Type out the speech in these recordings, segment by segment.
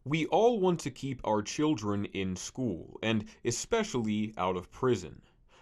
We all want to keep our children in school, and especially out of prison.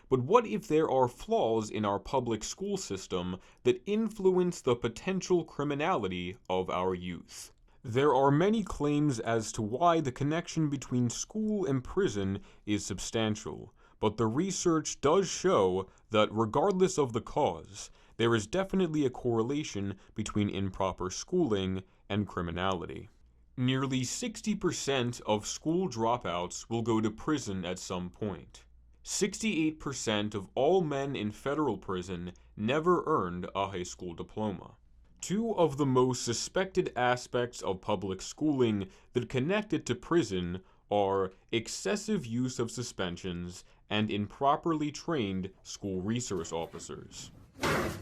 But what if there are flaws in our public school system that influence the potential criminality of our youth? There are many claims as to why the connection between school and prison is substantial, but the research does show that regardless of the cause, there is definitely a correlation between improper schooling and criminality. Nearly 60% of school dropouts will go to prison at some point. 68% of all men in federal prison never earned a high school diploma. Two of the most suspected aspects of public schooling that connect it to prison are excessive use of suspensions and improperly trained school resource officers. Hands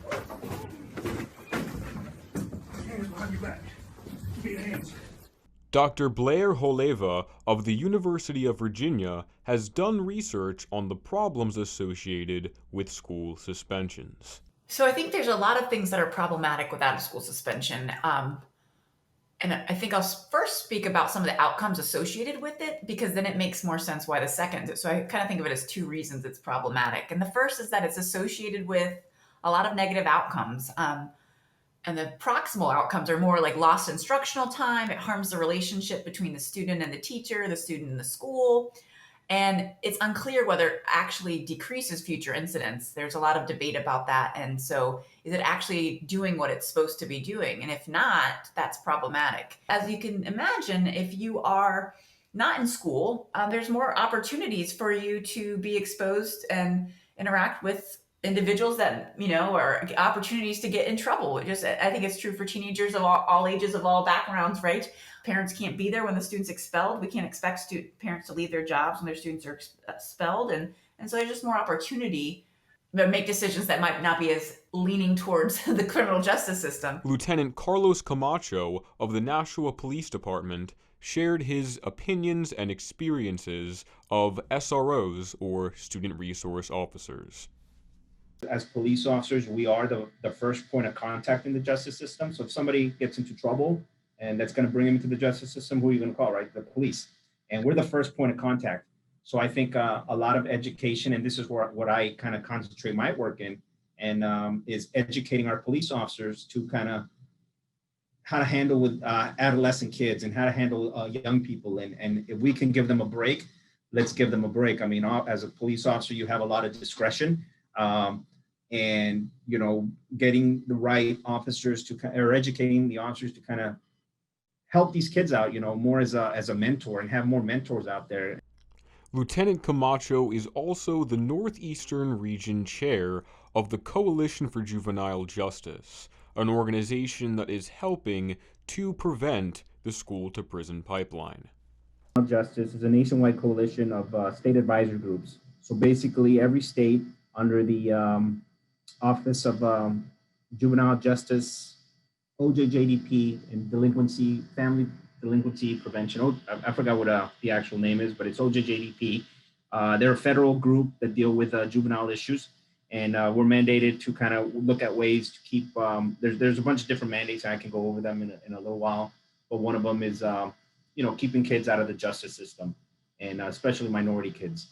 behind your back. Keep your hands. Dr. Blair Holeva of the University of Virginia has done research on the problems associated with school suspensions. So I think there's a lot of things that are problematic with out of school suspension. And I think I'll first speak about some of the outcomes associated with it, because then it makes more sense why the second. So I kind of think of it as two reasons it's problematic. And the first is that it's associated with a lot of negative outcomes. And the proximal outcomes are more like lost instructional time. It harms the relationship between the student and the teacher, the student and the school. And it's unclear whether it actually decreases future incidents. There's a lot of debate about that. And so, is it actually doing what it's supposed to be doing? And if not, that's problematic. As you can imagine, if you are not in school, there's more opportunities for you to be exposed and interact with individuals that are opportunities to get in trouble. I think it's true for teenagers of all ages, of all backgrounds, right? Parents can't be there when the student's expelled. We can't expect parents to leave their jobs when their students are expelled, and so there's just more opportunity to make decisions that might not be as leaning towards the criminal justice system. Lieutenant Carlos Camacho of the Nashua Police Department shared his opinions and experiences of SROs, or Student Resource Officers. As police officers, we are the first point of contact in the justice system. So if somebody gets into trouble and that's going to bring them into the justice system, who are you going to call, right? The police. And we're the first point of contact. So I think a lot of education, and this is what I kind of concentrate my work in, and is educating our police officers to kind of how to handle with adolescent kids and how to handle young people. And if we can give them a break, let's give them a break. I mean, as a police officer, you have a lot of discretion. And getting the right officers or educating the officers to kind of help these kids out, more as a mentor, and have more mentors out there. Lieutenant Camacho is also the Northeastern Region Chair of the Coalition for Juvenile Justice, an organization that is helping to prevent the school-to-prison pipeline. Justice is a nationwide coalition of state advisory groups. So basically, every state under the Office of Juvenile Justice, OJJDP, and Family Delinquency Prevention. I forgot what the actual name is, but it's OJJDP. They're a federal group that deal with juvenile issues, and we're mandated to kind of look at ways to keep. There's a bunch of different mandates, and I can go over them in a little while. But one of them is, keeping kids out of the justice system, and especially minority kids.